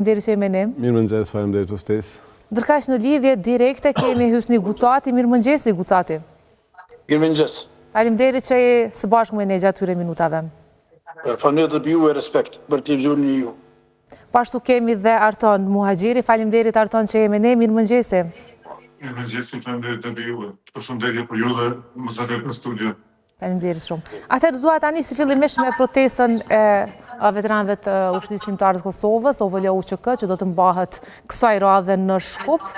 Deri që e menim. Mirëmëngjes, faleminderit për ftesë. Ndërkaq në lidhje direkte kemi Hysni Gucati. Mirëmëngjesi Gucati. Mirëmëngjes. Faleminderit që je së bashku me ne gjatë këtyre minutave. Faleminderit dhe ju e respekt për televizorin e ju. Pashtu kemi dhe Arton Muhaxhiri. Faleminderit Arton që je me ne. Mirëmëngjesi. Mirëmëngjesi, faleminderit edhe juve. Përshëndetje për ju dhe mësaferët në studio. Faleminderit shumë. Atëherë dua tani si fillimisht me protestën e veteranëve të Ushtrisë Shqiptare të Kosovës, OVL-UÇK, që do të mbahet kësaj radhe në Shkup.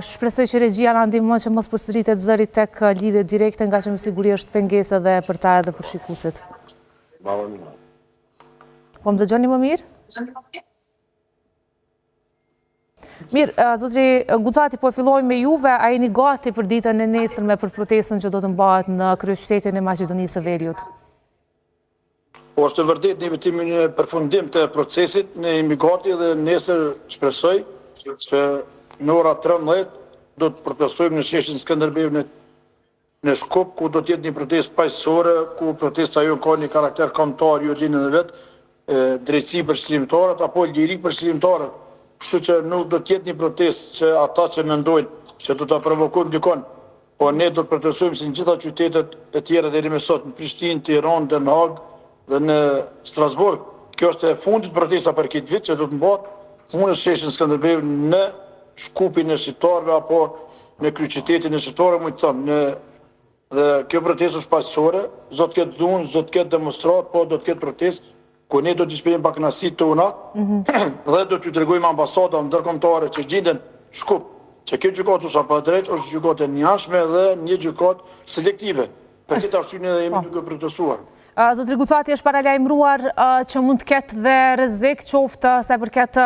Shpresoj që regjia na ndihmon që mos përsëritet zëri tek lidhje direkte, nga që me siguri është pengesë edhe për ta edhe për shikuesit. Po më dëgjoni më mirë? Mirë, zotri Gucati, po fillojmë me juve, a jeni gati për ditën e nesërme për protestën që do të mbahet në kryeqytetin e Maqedonisë së Veriut? Po është vërtet një vetimi në përfundim të procesit, ne jemi gati dhe nesër shpresoj që në ora 13 do të protestojmë në sheshin Skënderbeu në Shkup, ku do të jetë një protestë paqësore, ku protesta jo ka një karakter kombëtar, ju dini edhe vetë, drejtësi për shëllimtarët apo lirik për shëllimtarët. Kështu që nuk do të jetë një protestë që ata që mendojnë që do ta provokojmë dikon, po ne do të protestojmë si në gjitha qytetet e tjera deri më sot, në Prishtinë, Tiranë, Den Haag dhe në Strasburg. Kjo është e fundit protesta për këtë vit që do të mbahet në sheshin Skënderbeu në Shkupin e shqiptarëve apo në kryeqytetin e shqiptarëve, më të them, dhe kjo protestë është paqësore, do të ketë dhunë, do të ketë demonstrat, po do të ketë protestë ku ne do të shpejtojmë bakënaqësitë tona dhe do t'ju tregojmë ambasadave ndërkombëtare që gjenden Shkup, që kjo gjykatë është pa drejt, është gjykatë e njashme dhe një gjykatë selektive. Për këtë arsye ne jemi duke protestuar. Zotri Gucati, është paralajmëruar që mund të ketë dhe rrezik qoftë sa i përket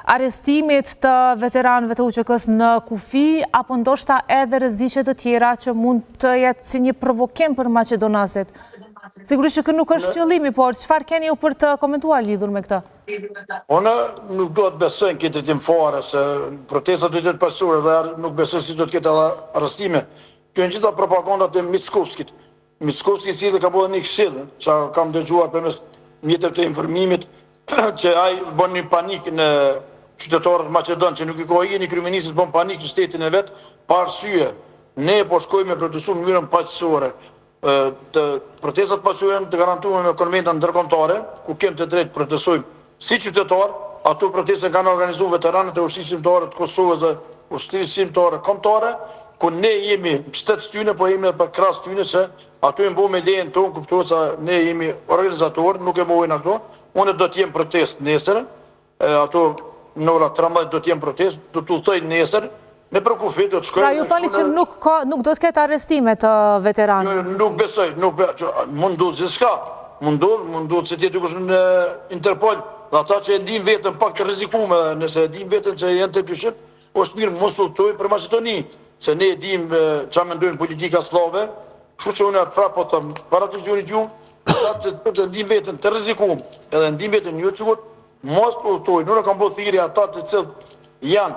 arrestimit të veteranëve të UÇK-s në kufi, apo ndoshta edhe rreziqe të tjera që mund të jetë si një provokim për maqedonasit. Sigurisht që nuk është qëllimi, por çfarë keni ju për të komentuar lidhur me këtë? Unë nuk do të besoj në këtë drejtim fare se protestat do të jetë paqësore dhe nuk besoj se do të ketë arrestime. Kjo janë gjitha propagandat e Mickovskit. Mickovski i cili ka bërë një këshill, që kam dëgjuar përmes mjeteve të informimit, që ai bën një panik në qytetarët maqedonë, që nuk i ka një kryeminist bën panik në shtetin e vet, pa arsye. Ne po shkojmë me protestu në mënyrë paqësore. Të protestat paqësore të garantuara me konventat ndërkombëtare, ku kemë të drejtë protestojmë si qytetar. Ato proteste kanë organizuar veteranët e Ushtrisë Shqiptare të Kosovës dhe Ushtrisë Shqiptare kombëtare, ku ne jemi shtet tyne, po jemi për krahas tyne që ato e mbo me lejen tonë, kuptohet se ne jemi organizatorë, nuk e mohojnë ato. Unë do të jem protest nesër, ato në ora 13 do të jem protest, do të udhtoj nesër, në për kufi do të shkojmë. Pra ju thoni që nuk do të ketë arrestime të veteranëve? Nuk besoj, mundot gjithçka. Mundot se ti dukesh në Interpol, dhe ata që e ndin veten pak të rrezikuar, nëse e ndin veten që janë të dyshim, është mirë mos udhtoj për Maqedoni, se ne e dim çfarë mendojnë politika slave. Kështu që unë prapë po them para televizionit ju, ata që të ndin veten të rrezikuar, edhe ndin veten ju çugut, mos udhtojnë. Unë kam bërë thirrje ata të cilët janë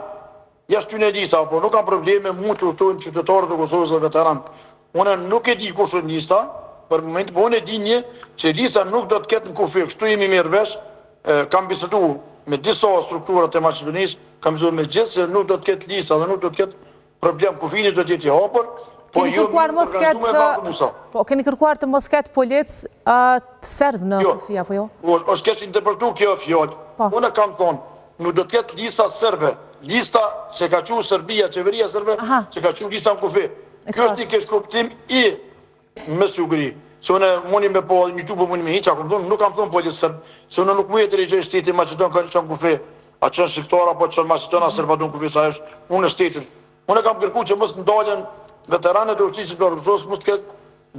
jashtë tyne lista, apo nuk kanë probleme, mund të udhtojnë qytetarët e Kosovës dhe veteranë. Unë nuk e di kush është lista, për moment, po unë e di një që lista nuk do të ketë në kufi. Kështu jemi mirë vesh, kam biseduar me disa strukturat e Maqedonisë, kam biseduar me gjithë se nuk do të ketë lista dhe nuk do të ketë problem, kufini do të jetë i hapur. Keni kërkuar mos ketë, keni kërkuar të mos ketë polic të serb në kufi, apo jo? Është keq interpretuar kjo fjalë. Unë kam thonë, nuk do të ketë lista serbe, lista që ka thënë Serbia, qeveria serbe, që ka thënë lista në kufi. Kjo është një keq kuptim i me siguri. Se unë mundi me po YouTube mundi me hiç, nuk kam thonë polic serb, se unë nuk mund të dirigjoj shtetin Maqedon ka në kufi. A çon shqiptar apo çon Maqedon apo Serbia në kufi, sa është unë shtetin. Unë kam kërkuar që mos ndalen veteranët e Ushtrisë Shqiptare të Kosovës, mos të ketë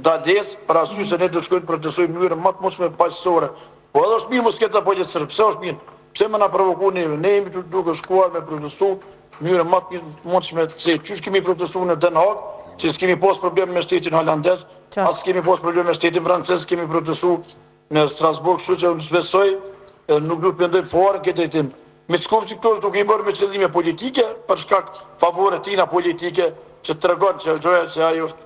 dalesë për arsye se ne do të shkojmë të protestojmë në mënyrë më të mundshme paqësore. Po edhe është mirë mos ketë polic serb, pse është mirë? Pse më na provokon ne? Ne jemi duke shkuar me protestu në mënyrë më të mundshme, se çish kemi protestuar në Den Haag, që s'kemi pas problem me shtetin holandez, as kemi pas problem me shtetin francez, kemi protestuar në Strasburg, kështu që unë besoj, nuk do të mendoj fare këtë drejtim. Mickovski këto është duke i bërë me qëllime politike, për shkak favore tina politike, që të tregon që ajo është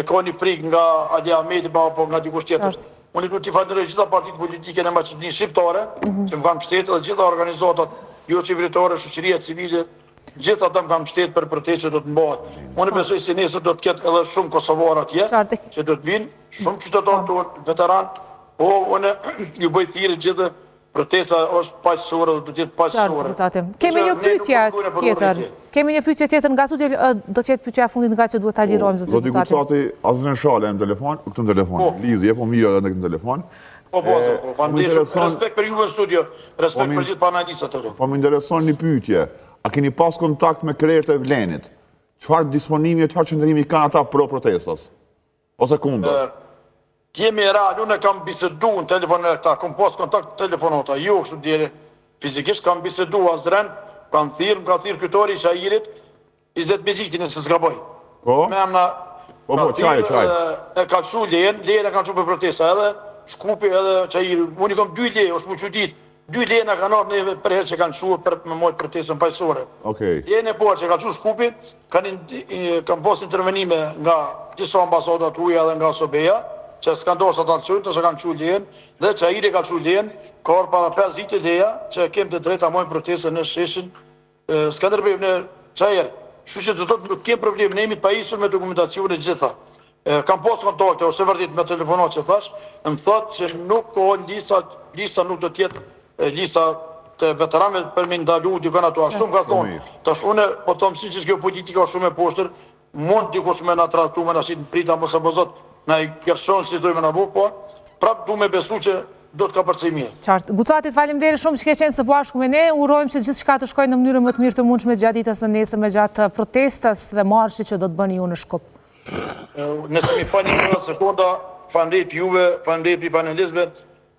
ka një frikë nga Ali Ahmeti apo nga dikush tjetër. Unë du t'i falenderoj gjitha partitë politike në Maqedoninë Shqiptare, që më kanë mbështetur dhe gjitha organizatat jo qeveritare, shoqëria civile, gjitha ata më kanë mbështetur për protestë që do të mbahet. Unë besoj se nesër do të ketë edhe shumë kosovarë atje, që do të vinë, shumë qytetarë tonë, veteranë, po unë ju bëj thirrje gjithë protesta është paqësore dhe do të jetë paqësore. Kemi një pyetje tjetër. Kemi një pyetje tjetër nga studio, do të jetë pyetja e fundit nga që duhet ta lirojmë zoti Gucati. Zoti Gucati, asnjë shale në telefon, këtu në telefon. Lidhje, po mirë edhe në telefon. Po, faleminderit. Respekt për juve në studio, respekt për gjithë panelistat ato. Po më intereson një pyetje. A keni pas kontakt me krerët e Vlenit? Çfarë disponimi e çfarë qëndrimi kanë ata pro protestas? Ose kundër? Kemi real, unë kam bisedu në telefonë këta, kam pas kontakt në telefonata, jo kështu djeri, fizikisht kam bisedu asdren, më ka thirë kytori i Shahirit, 20 me gjikti nëse s'graboj. Po? Me emna, ka thirë, e ka qu lejen e ka qu për protesta edhe, Shkupi edhe Shahiri, unë i kam 2 leje, është mu që ditë, 2 leje në kanë arë neve për herë që kanë qu për me mojtë protestën pajësore. Lejen e por që ka qu Shkupi, kanë pas intervenime nga disa ambasadat uja dhe nga Sobeja, që s'kan doshtë ata të qënë, të që kanë qu lejen, dhe që Ahiri ka qu lejen, ka orë para 5 vite leja, që kem të drejta mojnë protestën në sheshin, Skanderbej në Qajeri. Shu që të nuk kem problem, ne jemi të pajisur me dokumentacione gjitha. Kam pas kontakte, ose vërdit me telefonat që thash, më thotë që nuk ka lisa nuk do tjetë lisa të veteranëve për me ndalu, dikon ato, ashtu më ka thonë. Tash une, po të mësi që s'kjo politika shumë e poshtër, mund dikush me nga tratu, me nga qitë prita, mos e bozot, na i kërshon si dojme nga bu, po, prapë du me besu që do të ka përcej mirë. Qartë. Gucatit, faleminderit shumë që ke qenë së bashku me ne, urojmë që gjithë shka të shkojnë në mënyrë më të mirë të mundshme gjatë ditës në nesër me gjatë protestas dhe marshi që do të bëni ju në Shkup. Nëse mi fani një sekonda, faleminderit juve, faleminderit për panelistëve,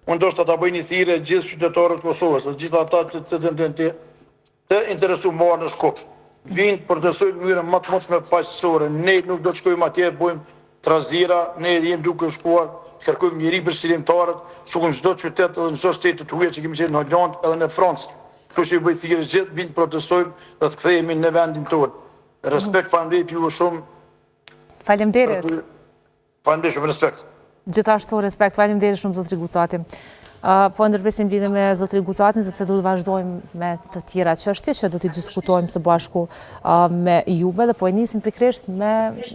unë do shta ta bëj një thirrje gjithë qytetarët Kosovës, gjithë ata që të interesu marë në Shkup. Vinë të protestojnë në mënyrë më të mundshme paqësore, ne nuk do të shkojmë atje, bëjmë trazira, ne jemi duke shkuar, kërkojmë njëri për shërimtarët, shukën çdo qytet edhe në çdo shtet të huaj që kemi qenë në Holland edhe në Francë. Kështu që i bëj thirrje gjithë, vinë të protestojmë dhe të kthehemi në vendin tonë. Respekt, faleminderit ju shumë. Faleminderit. Faleminderit shumë, respekt. Gjithashtu respekt, faleminderit shumë zotri Gucati. Po ndërpresim lidhe me zotri Gucatin, sepse do të vazhdojmë me të tjera çështje që do t'i diskutojmë së bashku me juve, dhe po e nisim pikërisht me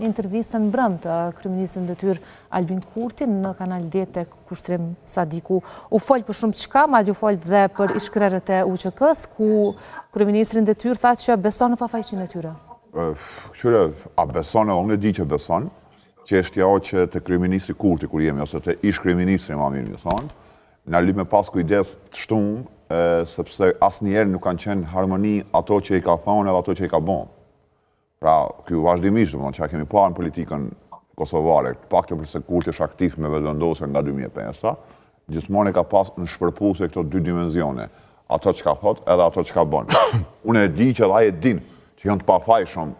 intervistën brënd të kryeministrit mbetyrë Albin Kurti në Kanal D tek Kushtrim Sadiku. U fol për shumë çka, madje u fol dhe për ishkrerët e UÇK-s, ku kryeministri në detyrë tha që beson në pafajësinë e tyre. Qyre, a beson, unë e di që beson, çështja që të kryeministri Kurti kur jemi ose të ish kryeministri më mirë më thonë, në li me pas kujdes të shtumë, sepse asë njerë nuk kanë qenë harmoni ato që i ka thonë edhe ato që i ka bon. Pra, kjo vazhdimisht, që kemi pa në politikën kosovare, pak të përse Kurti është aktiv me vendosur nga 2005, gjithmonë e ka pas në shpërpusje këto 2 dimenzione, ato që ka thot edhe ato që ka bon. Unë e di që edhe aje din që janë të pafajshëm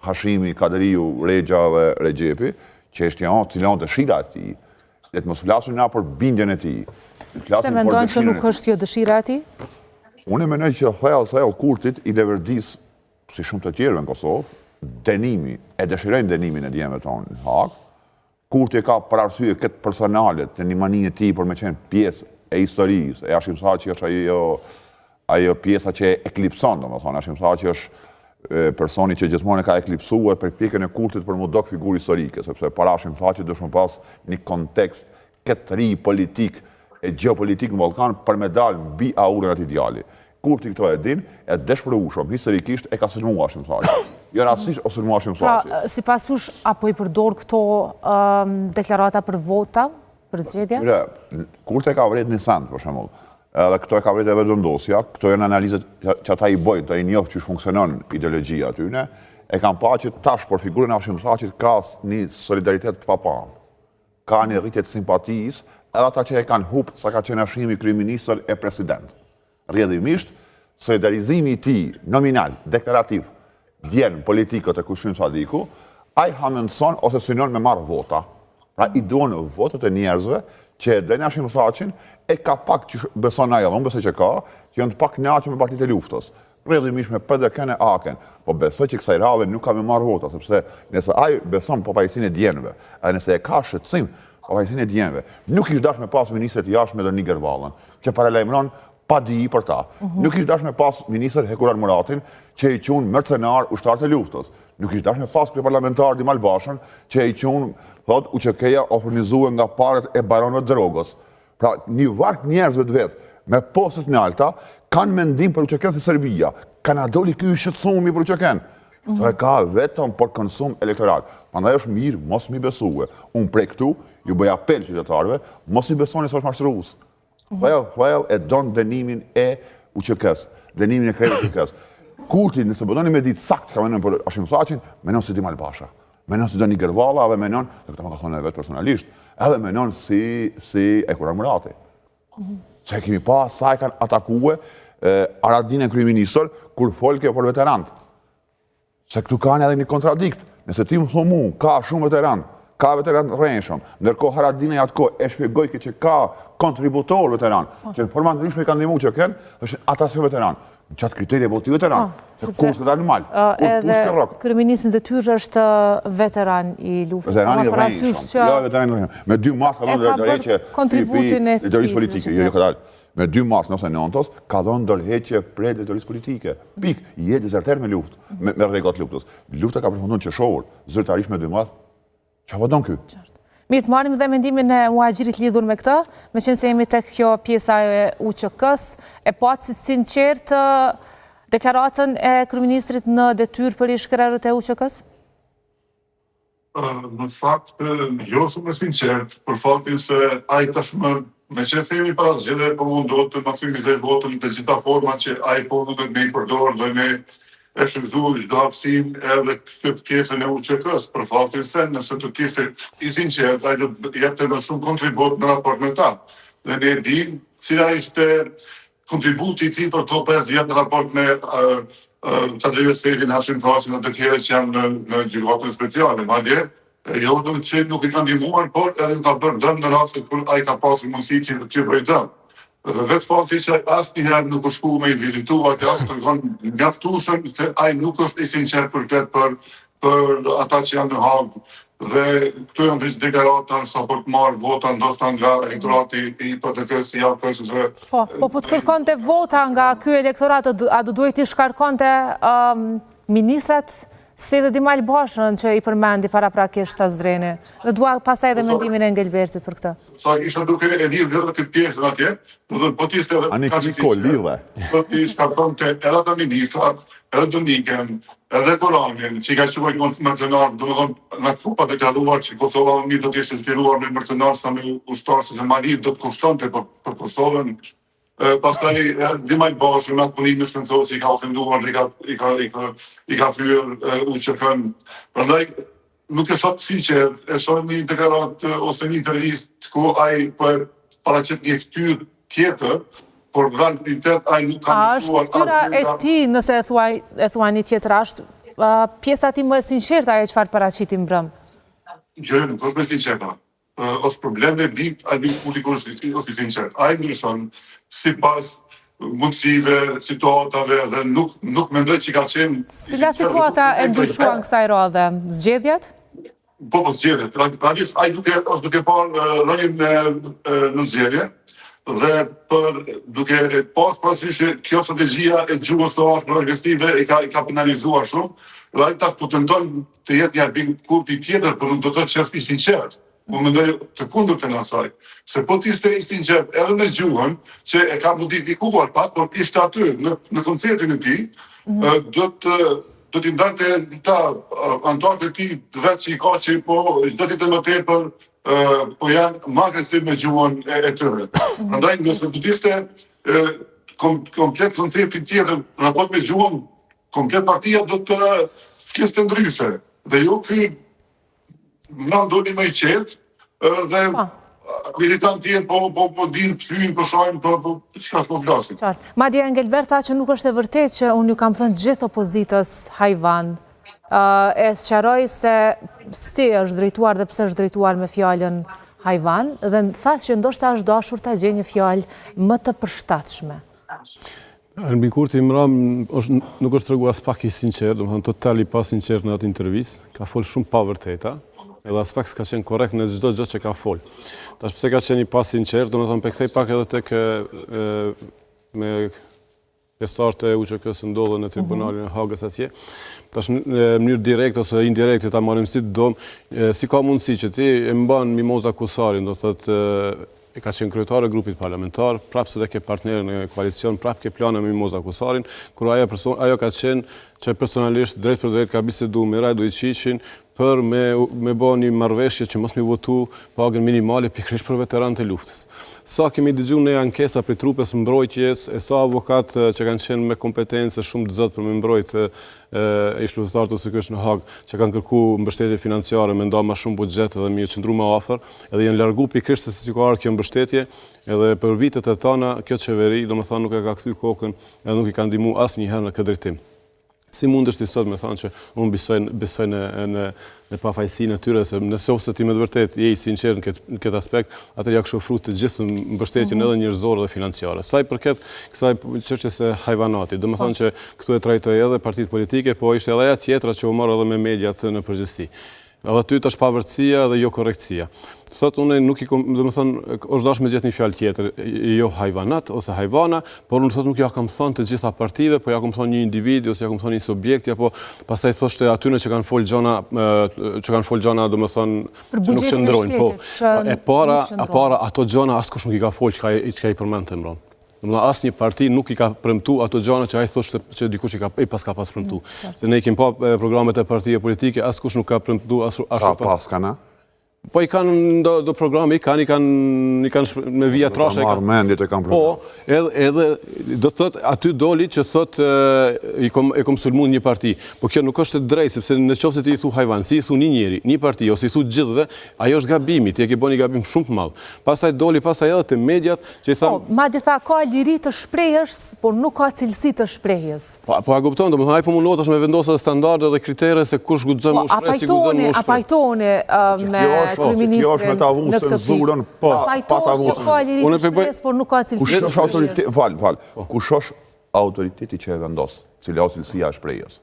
Hashimi, Kaderiu, Regja dhe Regjepi, që është janë cilon të shira ti, dhe të mos flasu nga për bindjen e ti. Se mendojnë që nuk është jo dëshira e ti? Unë e menoj që thellë Kurtit i leverdis, si shumë të tjerëve në Kosovë, denimi, e dëshirojnë denimin e djemëve tonë në Hag. Kurti ka për arsye këtë personalet të një mani e ti për me qenë pjesë e historisë, e Hashim Thaçi është ajo pjesa që e eklipson, Hashim Thaçi është personi që gjithmonë ka eklipsuar për pjekën e Kurtit për mu dok figurë historike, sepse para Hashim Thaçi dëshmë pas një kontekst këtë ri politik e geopolitik në Ballkan për me dalë mbi aurën atë ideali. Kurti këto e din, e deshpërueshëm, historikisht e ka sulmuar Hashim Thaçi. Jo rastësisht o sulmuar Hashim Thaçi. Pra, sipas tush apo i përdor këto deklarata për vota, për zgjedhje? Kurti ka vret një send, për shembull. Edhe këto e ka vret e vendosja, këto janë analizat që ata i bojnë, të i njoftë që funksionon ideologjia atyne, e kam pa që tash për figurën e Hashim Thaçit ka një solidaritet të papamë. Ka një rritje të simpatisë, edhe ata që e kanë hupë sa ka qenë Hashimi kryeministër e president. Rrjedhimisht, solidarizimi i tij nominal, deklarativ, djenë politikët e Kushtrim Sadiku, ai hamendson ose synon me marrë vota. Pra i duan votat e njerëzve që e dojnë Hashim Thaçin, e ka pak që beson ai, unë besoj që ka, që janë të pak kënaqur me partitë e luftës. Rrjedhimisht me PDK-n e AK-n, po besoj që kësaj radhe nuk ka me marrë vota, sepse nëse ai beson pafajësinë e djenëve, edhe nëse e ka shqetësim pavajsin e djemve. Nuk ishtë dash me pas ministret jashtme dhe Niger Vallën, që paralajmëron pa di për ta. Nuk ishtë dash me pas minister Hekuran Muratin, që i qunë mercenar ushtar të luftës. Nuk ishtë dash me pas parlamentar Dimal Bashën, që i qunë, thot, UÇK-ja ofrnizuar nga paret e baronëve drogës. Pra, një varg njerëzve të vetë, me postet në alta, kanë mendim për UÇK-n si Serbia. Kanë doli ky shqetësumi për UÇK-n. To e ka vetëm për konsum elektoral. Prandaj është mirë, mos mi besue. Unë prej këtu, ju bëj apel qytetarëve, mos mi besoni se është mashtrues. Thuaj e don dënimin e UÇK-s, dënimin e krejtë UÇK-s. Kurti, nëse bëdoni me ditë sakt ka menon për Hashim Thaçin, menon si Dimal Basha. Menon si Niger Valla, edhe menon, dhe këta më ka thonë e vetë personalisht, edhe menon si Hekuran Murati. Se kemi pa sa e kanë atakue Aradin e kryeministër, kur folke për veterantë. Se këtu kanë edhe një kontradikt. Nëse ti më thonë mu, ka shumë veteran, ka veteran rrenshëm, ndërkohë Haradinaj atë kohë e shpjegoj që ka kontributor veteran, që në format ndryshme i kanë ndihmuar që kënë, është ata si veteran. Në qatë kriterje e ti veteran, se kush këtë animal, edhe kryeministri në detyrë është veteran i luftës. Veteran i rrenshëm, jo veteran i rrenshëm. Me 2 mars ka dhënë dorëheqje kontributin e drejtorisë politike, me 2 mars 99 ka dhënë dorëheqje prej drejtorisë politike. Pik, je dezerter me luftë, me rregull të luftës. Lufta ka përfunduar qeshor, zyrtarisht me 2 mars. Çfarë don ky? Mirë, të marrim dhe mendimin e Muhaxhirit lidhur me këtë, me qenë se jemi tek kjo pjesa e UÇK-s, e patë si sinqert deklaratën e kryeministrit në detyrë për ish-krerët e UÇK-s? Në fakt, jo shumë e sinqert, për faktin se ai tashmë me që themi para zgjedhjeve po mundohet të maksimizoj votën në të gjitha format që ai po mundet me i përdor dhe me e shfrytzuar çdo hapësim edhe këtë pjesën e UÇK-s, për faktin se nëse të kishte i sinqert, ai do të jepte më shumë kontribut në raport me ta. Dhe ne dim cila ishte kontributi i tij për këto 5 vjet në raport me Kadri Vesevin, Hashim Thaçin dhe të tjerë që janë në gjykatën speciale. Madje jo vetëm që nuk i kanë ndihmuar, por edhe ka bërë dëm në raste kur ai ka pasur mundësi që të bëjë dëm. Dhe vetë fakti që asnjëherë nuk u shku me i vizitu atë, tregon mjaftueshëm se ai nuk është i sinqert për ata që janë në Hagë. Dhe këtu janë veç deklarata sa për të marrë vota ndoshta nga elektorati i PDK-s ja kësaj. Po të kërkonte vota nga ky elektorat, a do duhet i shkarkonte ministrat si dhe Dimal Bashën që i përmendi paraprakisht ta Zreni. Dhe dua pastaj edhe mendimin e Engelbertit për këtë. Sa isha duke e lidhë edhe këtë pjesën atje, do të po t'ishte edhe po t'i shkarkonte edhe ata ministrat, edhe Doniken, edhe Goranin, që i ka quajtur mercenar, domethënë në kupat e kaluar që Kosova më mirë do të ishte shtiruar me mercenar sa me ushtar, se Mali do të kushtonte për Kosovën. Pastaj Dimal Bashën me atë punimin shkencor që i ka ofenduar dhe i ka thyer UÇK-n. Prandaj nuk e shoh sinqert, e shoh një deklaratë ose një intervistë ku ai po paraqet një fytyrë tjetër, por në realitet ai nuk ka mësuar. A është fytyra e tij, nëse e thua një tjetër, është pjesa e tij më e sinqertë ajo çfarë paraqiti mbrëm? Jo, nuk është më sinqerta. Është problem dhe bik, a bik politikur është i sinqert. Ai ndryshon sipas mundësive, situatave dhe nuk mendoj që ka qenë... Cila situata e ndryshuan kësaj radhe? Zgjedhjet? Po, zgjedhjet. Realisht, ai është duke parë rënien në zgjedhje dhe duke parasysh që kjo strategjia e gjuhës së ashtë progresive i ka penalizuar shumë dhe ai tash po tenton të jetë një arbitër kurti tjetër, por nuk do të thotë që është i sinqert. Unë mendoj të kundërtën e asaj. Se po t'ishte i sinqert edhe me gjuhën, që e ka modifikuar pak, por ishte aty në koncertin e tij, do t'i ndante ta antarët e tij vetë që i ka që po çdo ditë më tepër po janë më agresiv me gjuhën e tyre. Prandaj nëse do t'ishte komplet koncepti tjetër në raport me gjuhën, komplet partia do të fliste ndryshe. Dhe jo ky në ndoni më i qetë dhe militant tjenë po dinë të fynë, po shajnë, po qëka s'po flasin. Madje Engelbert tha që nuk është e vërtet që unë ju kam thënë gjithë opozitës hajvan. E sqaroj se si është drejtuar dhe pse është drejtuar me fjallën hajvan dhe thasë që ndoshta është dashur ta gjejë një fjallë më të përshtatshme. Albin Kurti Imram nuk është treguar as pak i sinqert, domethënë total i pa sinqert në atë intervistë, ka folë shumë pa vërteta. edhe aspekt s'ka qenë korrekt në çdo gjë që ka fol. Tash pse ka qenë i pa sinqert, domethënë pe kthej pak edhe tek me pjesëtarët e UÇK-s ndodhen në tribunalin e Hagës atje. Tash në mënyrë direkte ose indirekte ta marrim si dom, si ka mundësi që ti e mban Mimoza Kusarin, do thotë e ka qenë kryetare e grupit parlamentar, prapë se dhe ke partnerë në koalicion, prapë ke plane me Mimoza Kusarin, kur ajo ka qenë që personalisht drejt për drejt ka bisedu me Rajdo Iqiqin për me bo një marrëveshje që mos mi votu pagën minimale pikërisht për veteranët e luftës. Sa kemi dëgjuar në ankesa për trupes mbrojtjes, e sa avokat që kanë qenë me kompetencë shumë të zot për me mbrojt ish luftëtarët ose kësh në Hagë, që kanë kërku mbështetje financiare me nda ma shumë buxhet edhe mi qëndru më afër, edhe janë largu pikërisht se si ka ardhur kjo mbështetje, edhe për vitet e tana kjo qeveri, domethënë nuk e ka kthy kokën, edhe nuk i ka ndihmu asnjëherë në këtë drejtim. Si mund është i sot me thonë që unë besoj në pafajësinë e tyre, se nëse ti me të vërtet je i sinqert në këtë aspekt, atër ja kështu frut të gjithë mbështetjen edhe njerëzore dhe financiare. Sa i përket kësaj çështjes së hajvanatit, do të thonë që këtu e trajtoi edhe partitë politike, po ishte edhe ajo tjetra që u morë edhe me mediat në përgjithësi. Edhe ty është pavarësia dhe jo korrektësia. Thot unë nuk i kom, do të thonë, është dash me gjetë një fjalë tjetër, jo hajvanat ose hajvana, por unë thot nuk ja kam thënë të gjitha partive, po ja kam thënë një individi ose ja kam thënë një subjekti, apo pastaj thoshte atyre që kanë fol gjona, do të thonë, që nuk qëndrojnë, po. E para ato gjona askush nuk i ka fol çka i përmendte mbron. Asë një parti nuk i ka premtu ato gjana që ai thoshte që dikush i pas ka pas premtu. Se ne kemi pa programet e partive politike, askush nuk ka premtu ashtu. Ka pas kana? Po i kanë do programe, i kanë me vija trashe. Marrë mendjet e kanë program. Po, edhe do thot, aty doli që thot e kom sulmu një parti. Po kjo nuk është drejt, sepse në qoftë se ti i thu hajvan, si i thu një njeri, një parti, ose i thu gjithve, ajo është gabimi, ti e ke bo një gabim shumë të madh. Pastaj doli, pastaj edhe të mediat, që i thamë... Po, madje tha ka liri të shprehjes, por nuk ka cilësi të shprehjes. Po a kupton, domethënë ai po mundohet me vendosë standarde dhe kritere se kush guxon më shpreh, si guxon më shpreh. A pajtoni me Kjo është me ta vu cenzurën, pa ta vu. Unë e përbëj, por nuk ka cilësi. Kush është autoriteti që e vendos, cila o cilësia e shprehjes?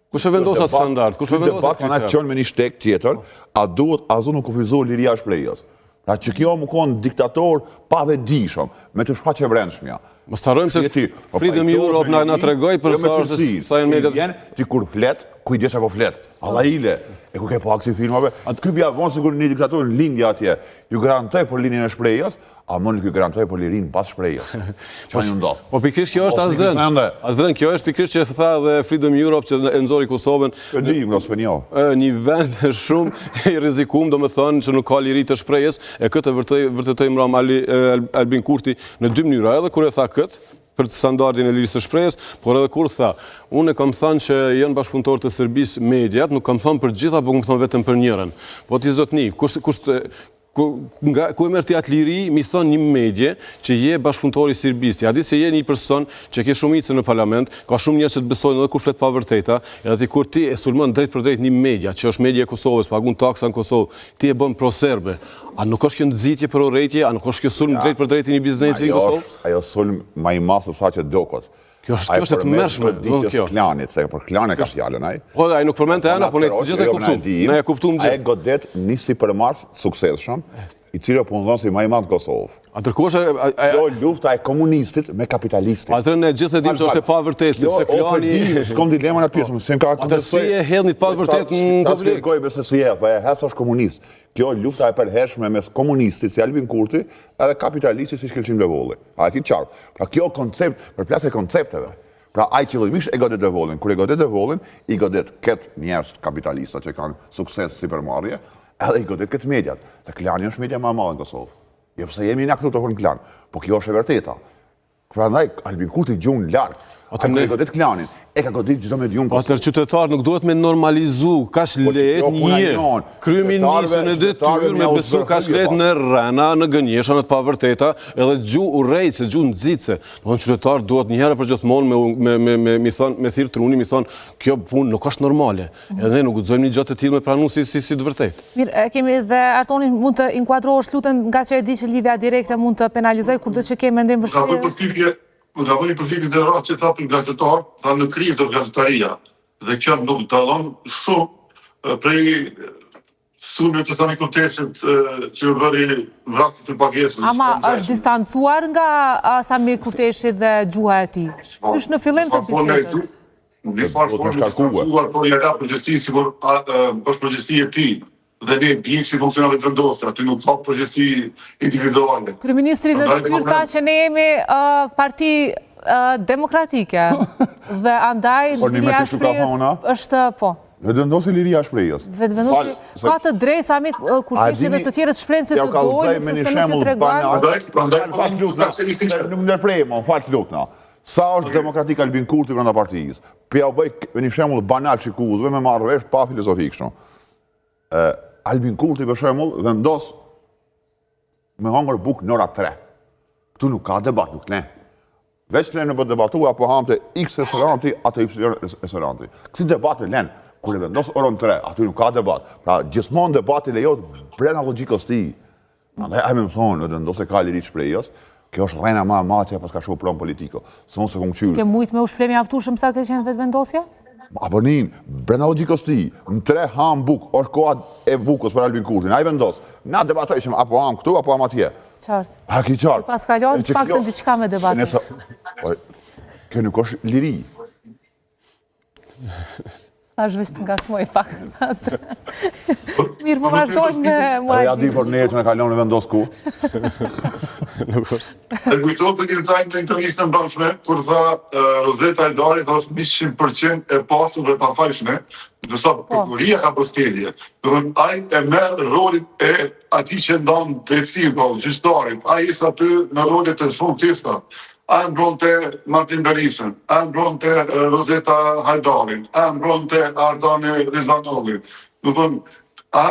Kush e vendos atë standard? Kush e vendos atë kriter? Debat qënë me një shtek tjetër, a duhet azu nuk kufizohet liria e shprehjes. Pra që kjo më konë diktator pa vedishëm, me të shfaqe brendshmja. Mos harrojmë se Freedom Europe na tregoi për sa janë mediat. Ti kur flet, kujdes apo flet. Allaile, e ku ke po aksi filmave, atë ky bia von sigur një diktator në lindje atje, ju garantoj për linjën e shprehjes, a mund të garantoj për lirinë pas shprehjes. Çfarë ju ndodh? Po pikërisht kjo është asdrën, kjo është pikërisht që tha dhe Freedom Europe që e nxori Kosovën. E di, mos po njoh. Një vend shumë i rrezikum, domethënë që nuk ka liri të shprehjes, e këtë vërtetoi Mram Albin Kurti në dy mënyra, edhe kur e tha këtë për standardin e lirisë së shprehjes, por edhe kur tha, unë kam thënë që janë bashkëpunëtorë të Serbisë mediat, nuk kam thënë për gjitha, por kam thënë vetëm për njërin. Po ti zotni, ku e merr ti atë liri, mi thon një medje që je bashkëpunëtor i Serbisë. Ja di se je një person që ke shumicë në parlament, ka shumë njerëz që të besojnë edhe kur flet pa vërteta, edhe ti kur ti e sulmon drejt për drejt një media, që është media e Kosovës, pagun taksa në Kosovë, ti e bën pro-serbe. A nuk është kjo nxitje për urrejtje, a nuk është kjo sulm drejt për drejt i një biznesi në Kosovë? Ajo sulm më i madh se sa që dokot. Kjo është e tmerrshme, kjo klanit, se për klanin ka fjalën ai. Po ai nuk përmendte ana, po ne gjithë e kuptuam. Ne e kuptuam gjithë. Ai godet nisi për mars suksesshëm, i cili punon si më i madh në Kosovë. Kjo lufta e komunistit me kapitalistin. Atëherë ne gjithë e dimë që është e pavërtetë, sepse klani s'kam dilemën aty, sem ka atë si e hedhni të pavërtetë në publik. Goj besoj se po e hes është komunist. Kjo lufta e përhershme mes komunistit si Albin Kurti edhe kapitalistit si Shkelqim Devolli. A e ti qartë. Pra kjo koncept, për plasë e koncepteve. Pra ai qëllimisht e godet Devollin. Kur e godet Devollin, i godet këtë njerëz kapitalista që kanë sukses si përmarrje, edhe i godet këtë mediat. Se klani është media më e madhe në Kosovë. Jo pse jemi na këtu të në klan, po kjo është e vërteta. Prandaj Albin Kurti gjunë larg. Atë e godet klanin. E ka godit çdo medium. Atër qytetarë nuk duhet me normalizu, kash lehtë një kryeministën e detyrë me besu kash lehtë në rrena, në gënjesha, në të pavërteta, edhe gjuhë urrejtëse, gjuhë nxitse. Domethënë qytetarë duhet një herë për gjithmonë me thirr truni, mi thonë kjo punë nuk është normale. Edhe ne nuk guxojmë një gjë të tillë me pranu si të vërtetë. Mirë, kemi dhe Artoni mund të inkuadrohesh lutem, nga që e di që lidhja direkte mund të penalizoj kur do të ke mendim për shprehje. Më ka bëni përfitje të ratë që tha për gazetar, tha në krizë gazetaria, dhe kjo nuk dallon shumë prej sulmi të Sami Kurteshit që bëri vrasje të pagesës. Ama është distancuar nga Sami Kurteshi dhe gjuha e tij. Është në fillim të bisedës. Në farë formë distancuar, por ja ka përgjegjësi sikur është përgjegjësi e tij. Dhe ne dim si funksionon vetë vendosja, aty nuk ka përgjegjësi individuale. Kryeministri në detyrë tha që ne jemi parti demokratike dhe andaj liria e shprehjes është po. Vetëvendosi liria e shprehjes. Vetëvendosi ka të drejtë Sami Kurteshi dhe të tjerët shprehin se të dojnë, sepse nuk i tregon. Nuk ndërprej, më fal lutna. Sa është demokratik Albin Kurti brenda partisë? Pja u bëj një shembull banal shikuesve me marrë vesh pa filozofik kështu. Albin Kurti për shembull vendos me hangër buk në ora 3. Këtu nuk ka debat, nuk ne. Veç të në për debatu apo hamte X restoranti, ato Y restoranti. Kësi debate len, kur e vendos orën 3, aty nuk ka debat. Pra gjithmonë debati lejohet brenda logjikës ti. Andaj ai më thonë, në vendose ka liri shprehjes, kjo është rrena ma matja pas ka shumë plan politiko. Së mos e kom qyrë. Ke mujt me ushprehje mjaftueshëm sa ke qenë vetëvendosja? Apo nin, brenda logjikës ti, në 3 ham buk, është koha e bukës për Albin Kurtin, ai vendos. Na debatojshim apo ham këtu apo ham atje. Qartë. A ki qartë. Pas kalon pak të diçka me debatin. Kjo nuk është liri. Është veç të ngacmoj pak. Mirë, po vazhdojmë me Muhaxhin. Ja di për ne që në kalon në vendos ku. Nuk është. E kujtohet të një tajmë në intervjistën e mbrëmshme, kur tha Rozeta Hajdari është 100% e pasur dhe pafajshme, ndërsa prokuroria ka përshkelje. Do të thonë ai e merr rolin e atij që ndon drejtësinë, gjyqtarit. Ai është aty në role të shumë thjeshta. A mbronte Martin Berishën, a mbronte Rozeta Hajdarin, a mbronte Ardane Rizvanolli. Do thonë, a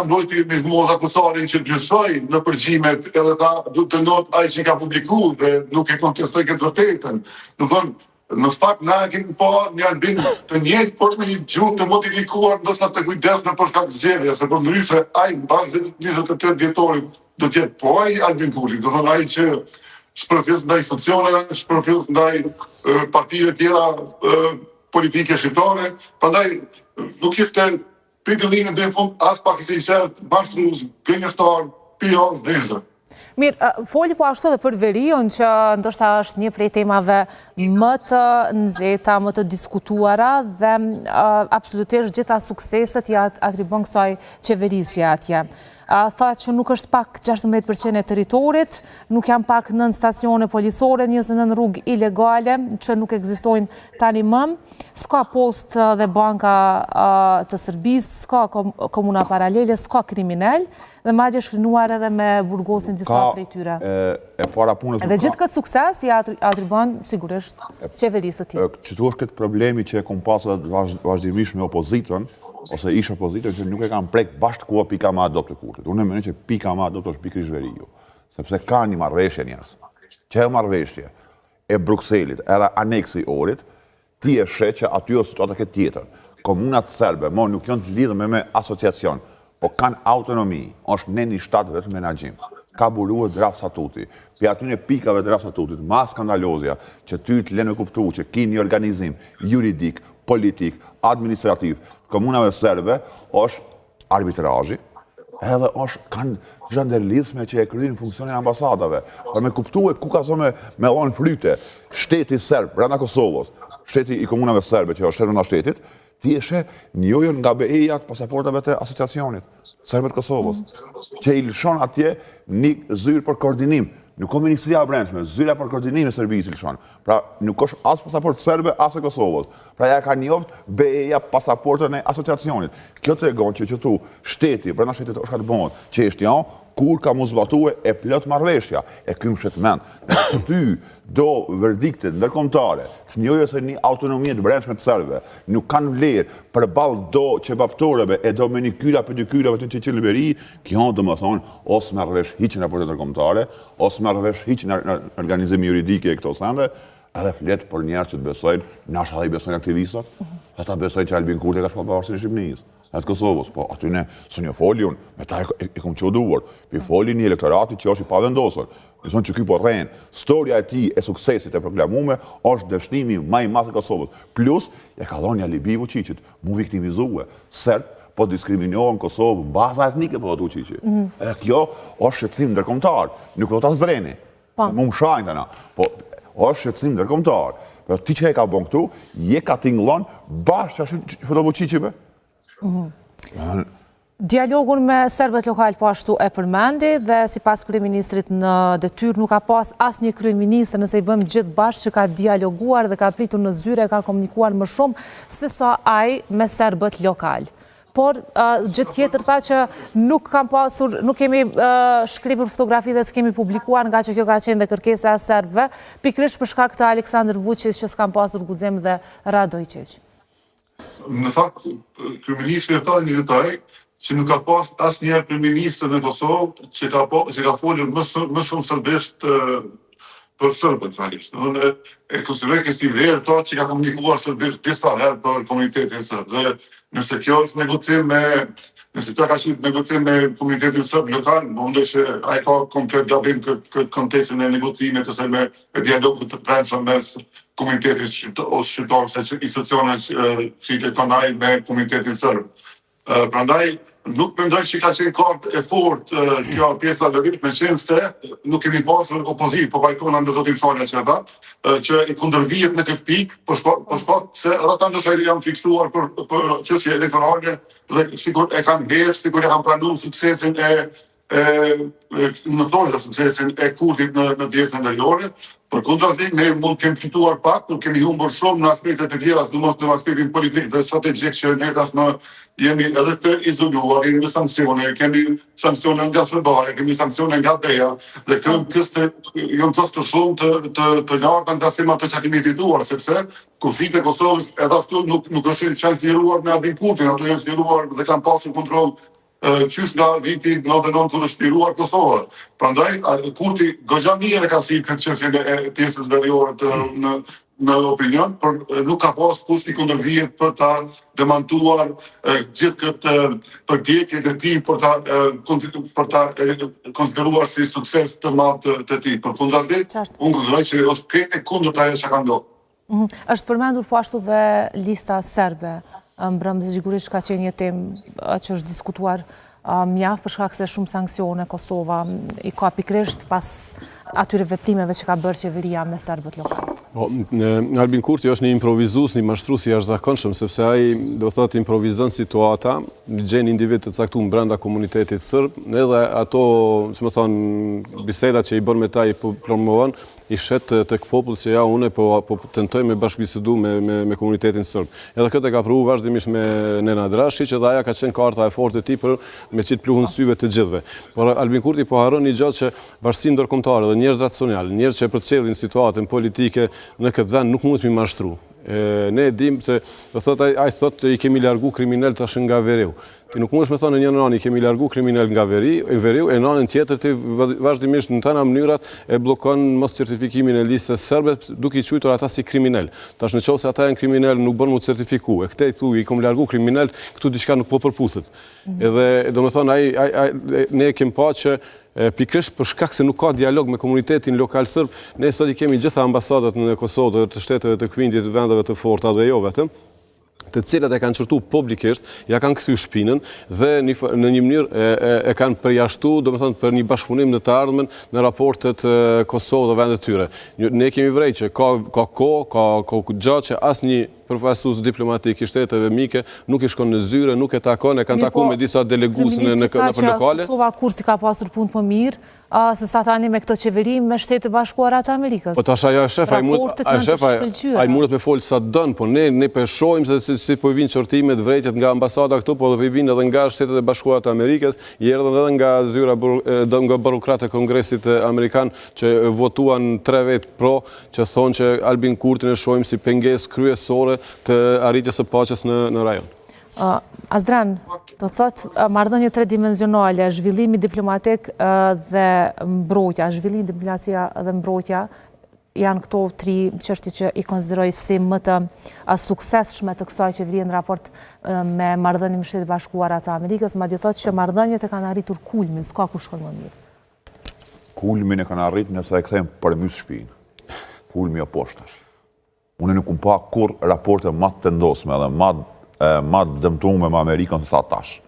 mbrojti Mizmoza Kusarin që dyshoj në përgjimet edhe ta du të not ai që ka publiku dhe nuk e kontestoj këtë vërtetën. Do thonë, në fakt na kemi parë një Albin të njëjtë, por me një gjuhë të modifikuar, ndoshta të kujdesshme për shkak të zgjedhjes, se për ndryshe ai mbas 28 dhjetorit do të jetë po ai Albin Kurti, do thonë ai që shpërfillës ndaj institucioneve, shpërfillës ndaj partive tjera politike shqiptare, prandaj nuk ishte pikëllimin dhe në fund as pak ishte i qartë, bashkërues, gënjeshtar, pijos, dezë. Mirë, foli po ashtu edhe për veriun që ndoshta është një prej temave më të nxehta, më të diskutuara dhe absolutisht gjitha sukseset i atribuon kësaj qeverisje atje. Tha që nuk është pak 16% e teritorit, nuk janë pak 9 stacione policore, 29 rrugë ilegale që nuk ekzistojnë tani më, s'ka post dhe banka të Serbisë, s'ka komuna paralele, s'ka kriminal, dhe madje shkrinuar edhe me burgosin disa prej tyre. Dhe gjithë këtë sukses i atribuon sigurisht qeverisë të tij. Që tu është këtë problemi që e kom pasur vazhdimisht me opozitën, ose ish opozitën që nuk e kam prek bashkë ku pika ma adoptë Kurtit. Unë e mendoj që pika ma adoptë është pikërisht veriu. Sepse ka një marrëveshje njerëz. Që e marrëveshje e Brukselit, era aneksi i Ohrit, ti e sheh që aty është situata këtë tjetër. Komunat serbe, nuk janë të lidhur me asociacion, po kanë autonomi, është në një shtat vetëm menaxhim. Ka buruar draft statuti. Për aty në pikave draft statutit, ma skandalozja që ty të lënë me kuptu që ki një organizim juridik, politik, administrativ, komunave serbe, është arbitrazhi, edhe kanë zhanderlisme që e kryin funksionin ambasadave. Për me kuptu e ku ka zome me lonë flyte, shteti serb, brenda Kosovës, shteti i komunave serbe që është brenda shtetit, ti eshe njojën nga BE-ja të pasaportave të asociacionit, serbet Kosovës, që i lëshon atje një zyrë për koordinim. Nuk ka Ministria e Brendshme, zyra për koordinim e Serbisë lëshon. Pra nuk është as pasaport serbe, as e Kosovës. Pra ja ka njoft BE-ja pasaportën e asociacionit. Kjo tregon që tu shteti, brenda shtetit është ka të bëhet, që është janë, kur ka mu zbatue e plot marrëveshja, e ky më shetmen. Në ty do verdikte ndërkombëtare, të njojë se një autonomie të brendshme të serbe, nuk kanë vlerë përballë do qebaptoreve e do menikyra pedikyrave të Çeçiliberi, kjo do më thonë, ose marrëvesh hiç në raportet ndërkombëtare, ose marrëvesh hiç në organizime juridike e këto sende, edhe flet për njerëz që të besojnë, nash edhe i besojnë aktivistat, ata besojnë që Albin Kurti ka shpallë pavarësinë e Shqipërisë. Atë Kosovës, po aty ne së një foliun, me ta e kom qoduar, për foli një elektorati që është i pavendosur. Në thonë që ky po rrenë, storia e tij e suksesit e proklamume është dëshnimi më i madh i Kosovës. Plus, ja ka dhënë alibi Vučićit, mu viktimizue, serb, po diskriminohen Kosovë në baza etnike, po të uqiqi. Edhe kjo është shqetësim ndërkombëtar, nuk do ta zreni. Se mu më shajnë të na. Po, është shqetësim ndërkombëtar. Por ti që e ka bon këtu, je ka tingëllon bashkë që do uqiqive. Dialogun me serbët lokal po ashtu e përmendi dhe si pas kryeministrit në detyrë nuk ka pas asnjë kryeministër nëse i bëjmë gjithë bashkë që ka dialoguar dhe ka pritur në zyre, ka komunikuar më shumë se sa ai me serbët lokal. Por gjë tjetër tha që nuk kemi shkripur fotografi dhe s'kemi publikuar nga që kjo ka qenë dhe kërkesa e serbëve, pikërisht për shkak të Aleksandar Vučić që s'kan pasur guxim dhe Radojčić. Në fakt, kryeministri tha një detaj që nuk ka pas asnjëherë kryeministër në Kosovë që ka folur më shumë serbisht për serbët realisht. E konsideroj që është i vlerë to që ka komunikuar serbisht disa herë për komunitetin serb. Dhe nëse kjo është negocim nëse kjo ka qenë negocim me komunitetin serb lokal, mundoj që ai ka komplet gabim këtë kontekstin e negocimit ose me dialogut të brendshëm mes komunitetit shqiptar ose institucioneve që i kanë ai me komunitetin serb. Prandaj nuk mendoj që ka qenë kartë e fortë kjo pjesa e verit, me qenë se nuk kemi pasur opozitë, po vajtona në zotin Shalja që i kundërvihet në këtë pikë, për shkak se edhe ata ndoshta janë fiksuar për çështje elektorale dhe sikur e kanë heqë, sikur e kanë pranuar suksesin në thosë suksesin e Kurtit në pjesën veriore. Përkundrazi, ne mund kemi fituar pak, nuk kemi humbur shumë në aspektet e tjera, sidomos në aspektin politik dhe strategjik që ne tashmë jemi edhe të izoluar, kemi sanksione, kemi sanksione nga Shërbëja, kemi sanksione nga BE-ja dhe janë kosto shumë të larta nga se ato që kemi fituar, sepse kufit e Kosovës edhe ashtu nuk është qenë zgjeruar me Albin Kurtin, ato janë zgjeruar dhe kanë pasur kontroll qysh nga viti 99 kur është zgjeruar Kosova. Prandaj Kurti goxha mirë ka thirrë këtë çështje e pjesës veriore në opinion, por nuk ka pas kush i kundërvihet për ta demantuar gjithë këtë përpjekjet e tij për ta konsideruar si sukses të madh të tij. Përkundrazi, unë konsideroj që është krejt e kundërt ajo që ka ndodhur. Është përmendur po ashtu dhe lista serbe. Mbrëmje sigurisht ka qenë një temë që është diskutuar mjaft për shkak se shumë sanksione Kosova i ka pikërisht pas atyre veprimeve që ka bërë qeveria me serbët lokal. Albin Kurti është një improvizues, një mashtrues i jashtëzakonshëm, sepse ai do thotë improvizon situata, gjen individ të caktuar brenda komunitetit serb, edhe ato, si më thon, bisedat që i bën me ta i promovon, i shet tek populli që ja unë po tentoj me bashkëbisedu me komunitetin serb. Edhe këtë e ka provuar vazhdimisht me Nenad Rashi, që ajo ka qenë karta e fortë e tij për me qitë pluhun syve të gjithëve. Por Albin Kurti po harron një gjë që bashkësia ndërkombëtare dhe njerëz racional, njerëz që përcjellin situatën politike në këtë vend nuk mund të mashtru. Ne dim se do thotë ai thotë i kemi largu kriminal tash nga Veriu. Ti nuk mundesh me thonë në një anë i kemi largu kriminal nga Veriu, e në anën tjetër ti vazhdimisht në tana mënyrat e bllokon mos certifikimin e listës serbe duke i quajtur ata si kriminal. Tash nëse ata janë kriminal nuk bën mu certifiku. E këtë thu i kom largu kriminal, këtu diçka nuk po përputhet. Edhe domethënë ai ne kemi pa që pikërisht për shkak se nuk ka dialog me komunitetin lokal serb, ne sot i kemi gjitha ambasadat në Kosovë të shteteve të Krindit, të vendeve të forta dhe jo vetëm, të cilat e kanë çortu publikisht, ja kanë kthy shpinën dhe në një mënyrë e kanë përjashtuar, domethënë për një bashkëpunim në të ardhmen në raportet Kosovë dhe vendet tyre. Ne kemi vrejtë që ka kohë, ka gjatë që asnjë përfaqësues diplomatik i shteteve mike nuk i shkon në zyre, nuk e takon, e kanë takuar me disa delegues në lokale. Kosova kursi ka pasur punë po mirë, se sa tani me këtë qeveri me Shtetet Bashkuara të Amerikës. Po tash ajo shef, ai mundet me fol sa don, po ne po shohim se si po vijnë çortimet, vërejtjet nga ambasada këtu, po do vijnë edhe nga Shtetet Bashkuara të Amerikës, i erdhën edhe nga zyra nga burokratë e Kongresit Amerikan që votuan 3 vet pro, që thonë që Albin Kurtin e shohim si pengesë kryesore të arritjes së paqes në rajon. Azdran, do thotë marrëdhënie tridimensionale, zhvillimi diplomatik dhe mbrojtja, zhvillimi diplomacia dhe mbrojtja janë këto 3 çështje që i konsideroj si më të suksesshme të kësaj qeverie në raport me marrëdhënien me Shtetet Bashkuara të Amerikës, madje thotë që marrëdhëniet e kanë arritur kulmin, s'ka ku shkon më mirë. Kulmin e kanë arritur nëse e kthejmë përmys shtëpinë. Kulmi apo poshtash. Unë nuk pa kur raporte më të ndosme dhe më ma dëmtume me Amerikën se sa tash.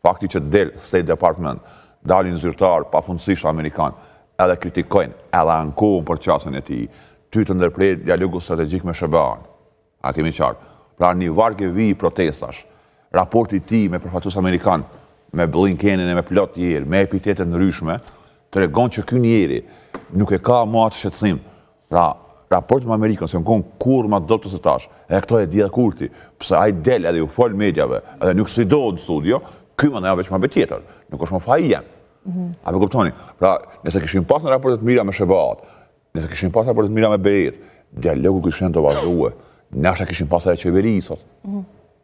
Fakti që del State Department, dalin zyrtar pafundësisht Amerikan, edhe kritikojnë, edhe ankohen për qasën e tij, ty të ndërprej dialogu strategjik me SBA-n. A kemi qartë. Pra një vargë vi protestash, raporti ti me përfaqësues amerikan, me Blinkenin e me plot tjerë, me epitetet ndryshme, tregon që ky njeri nuk e ka më atë shqetësim. Pra, raporti me Amerikën se në kur ma do të së tash, e këto e dhja kurti, pëse a i del edhe ju fol medjave, edhe nuk së i do në studio, ky më në veç ma bet tjetër, nuk është më faj jem. A për kuptoni? Pra, nëse kishim pas në raportet mira me SBA-t, nëse kishim pas në raportet mira me BE-t, dialogu kishim të vazhduhe, nashta kishim pas edhe qeveri sot.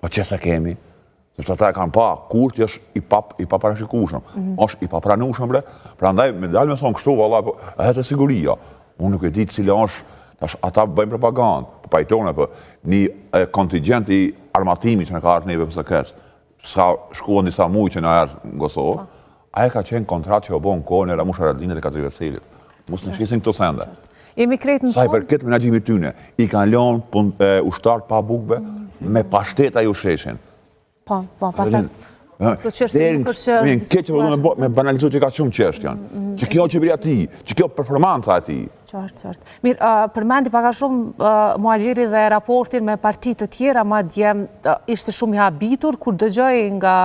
Po që se kemi? Sepse ata e kanë pa, kurti është i paparashikueshëm, është i papranueshëm bre. Prandaj me dalë me thonë kështu, valla, edhe të siguria. Unë nuk e di cila është, tash ata bëjnë propagandë, po pajtone për një kontingent i armatimi që në ka ardhur neve PSK-s. Sa shkuan disa muaj që na erdhi në Kosovë, ai ka qenë kontratë që u bën kohën e Ramush Haradinit e Katri Veselit. Mos në shisin këto sende. Jemi krejt në Sa i përket menaxhimit tyne, i kanë lënë ushtar pa bukbe, me pashteta ju sheshin. Po, pastaj. Këto çështje nuk është keq me banalizuar që ka shumë çështje janë. Që kjo qeveria e tij, që kjo performanca e tij. Qartë. Mirë, përmendi pak a shumë Muhaxhiri dhe raportin me parti të tjera, madje ishte shumë i habitur kur dëgjoj nga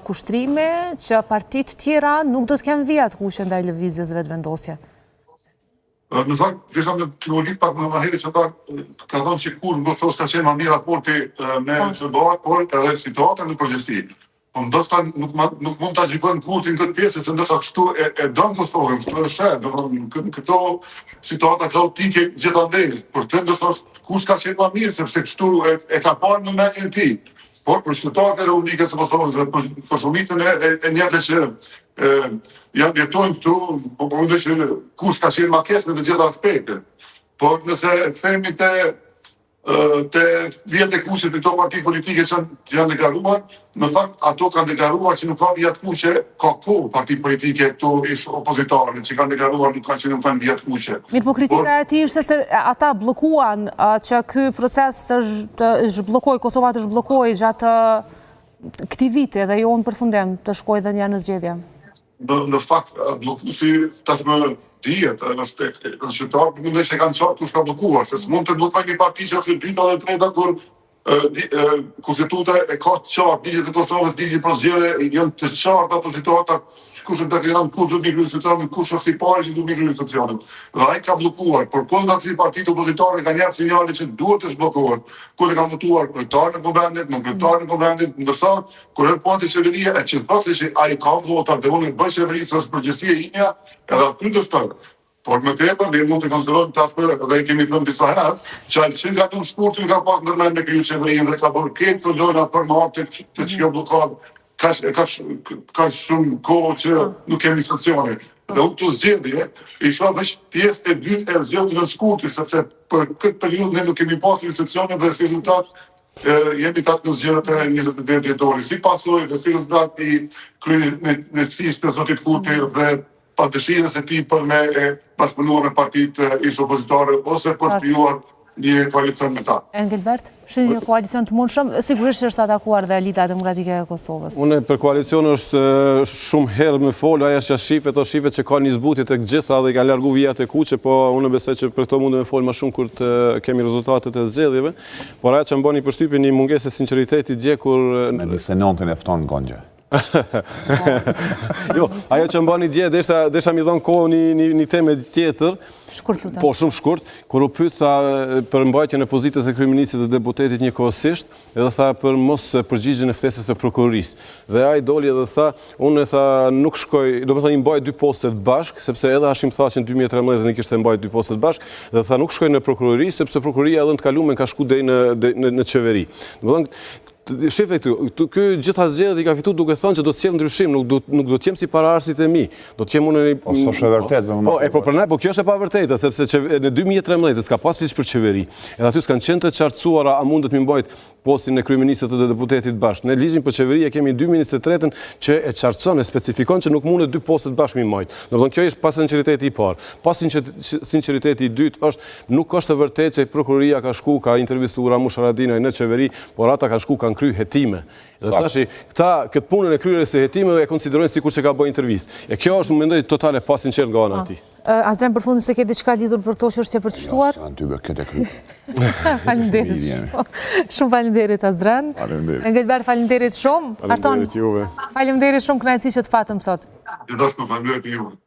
kushtrime që partit tjera nuk do të kenë vijat kuqe ndaj lëvizjes vetëvendosje. Në fakt, disa me logjik pak më herë që ta ka thënë që kur në Kosovë ka qenë më mirë raporti me SBA, por edhe situata në përgjithësi. Po ndoshta nuk mund ta gjykojmë kurtin këtë pjesë, sepse ndoshta kështu e don Kosovën, kështu është sheh, domethënë këto situata kaotike gjithandej. Por të ndoshta kush ka qenë më mirë, sepse kështu e ka parë në mendjen e tij. Por për qytetarët e Republikës së Kosovës dhe për shumicën e njerëzve që janë jetojnë këtu, po mundoj që kush ka qenë makesë në të gjitha aspektet. Por nëse themi te vijat e kuqe të këto parti politike që janë deklaruar, në fakt ato kanë deklaruar që nuk ka vijat kuqe, ka kohë parti politike këtu ish opozitare që kanë deklaruar nuk kanë vijat kuqe. Mirë, po kritika e tij ishte se ata bllokuan që ky proces të zhbllokojë, Kosova të zhbllokojë gjatë këtij viti dhe jo në përfundim të shkojë dhe një në zgjedhje. Në fakt, bllokuesi tashmë dihet, është qytetar, për mundoj që kanë qartë kush ka bllokuar, se s'mund të bllokoj një parti që është e dyta dhe e treta kur Konstituta e ka të qartë, ligjet e Kosovës, ligjet për zgjedhje, janë të qartë ato situata, kush është deklaruar kur do të nikë situacionin, kush është i parë që do të nikë situacionin. Dhe ai ka bllokuar, por kundërsi partitë opozitare kanë jap sinjale që duhet të zhbllokohet. Kur e kanë votuar kryetarën e konventit, non kryetarën e konventit, ndërsa kur është punë qeveria e që thosë që ai ka vota dhe unë bëj qeverisë është përgjegjësia ime, edhe aty do shkoj. Por më tepër, ne mund të konsiderojmë tashmë dhe kemi thënë disa herë, që ai që nga të shkurtin ka pas ndërmend me kriju qeverinë dhe ka bërë këtë të lojna për marrë të çka blokad, ka shumë kohë që nuk kemi instruksione. Dhe unë këtë zgjedhje, isha veç pjesë e dytë e zgjedhjes në shkurtin, sepse për këtë periudhë ne nuk kemi pasur instruksione dhe si rezultat jemi tatë në zgjedhjet e 28 dhjetorit. Si pasojë dhe si rezultat i kryenësisë të zotit Kurti dhe pa dëshirës e tij për me bashkëpunuar me partitë ish opozitare ose për të krijuar një koalicion me ta. Engelbert, shih një koalicion të mundshëm, sigurisht është atakuar dhe Elita Demokratike e Kosovës. Unë për koalicion është shumë herë më fol, ajo që shifet, ato shifet që ka një zbutje të gjitha dhe kanë largu vijat e kuqe, po unë besoj që për këto mundem me fol më shumë kur të kemi rezultatet e zgjedhjeve, por ajo që më bën përshtypje një mungesë sinqeriteti dje kur Me 29 e fton Gonxha. Jo, ajo që më bani dje, desha mi dhonë kohë një teme tjetër, po shumë shkurt, kur u pyet për mbajtjen e pozitës e kryeministit dhe deputetit njëkohësisht, edhe tha për mos përgjigjen e ftesës së prokurorisë. Dhe ai doli edhe tha, unë tha nuk shkoj, domethënë i mbaj dy postet bashk, sepse edhe Hashim tha që në 2013 ne kishte mbajtur dy postet bashk, dhe tha nuk shkoj në prokurori sepse prokuroria edhe në të kaluarën ka shku deri në qeveri. Domethënë shifë këtu, ky gjitha zgjedhjet i ka fituar duke thënë që do të sjell ndryshim, nuk do të jem si paraardhësit e mi. Do të jem unë Ose është e vërtetë, po për ne, po kjo është e pavërtetë, sepse në 2013 s'ka pas fish për qeveri. Edhe aty s'kan qenë të qartësuara a mundet mi mbajt postin e kryeministrit dhe deputetit bashkë. Në ligjin për qeveria kemi 2 ministrë të tretën që e qartëson, e specifikon që nuk mundet 2 postet bashkë mi majtë. Domethënë kjo është pas sinqeriteti i parë. Pas sinqeriteti i dytë është nuk është e vërtetë që prokuroria ka shku, ka intervistuar Ramush Haradinaj në qeveri, por ata kanë shku, kanë kryer hetime. Dhe tashi këta këtë punën e kryerjes së hetimeve e konsiderojnë sikur që ka bërë intervistë. E kjo është, më mendoj, totale pa sinqert nga ana e tij. Azrem, për fundin se ke diçka lidhur për këto që është për të shtuar? Anë ty be këtë e kry. Faleminderit. Shumë faleminderit Azrem. Faleminderit. Engelber, faleminderit shumë. Arton, Faleminderit juve. faleminderit shumë, kënaqësi që të patëm sot. Ju dashur, faleminderit juve.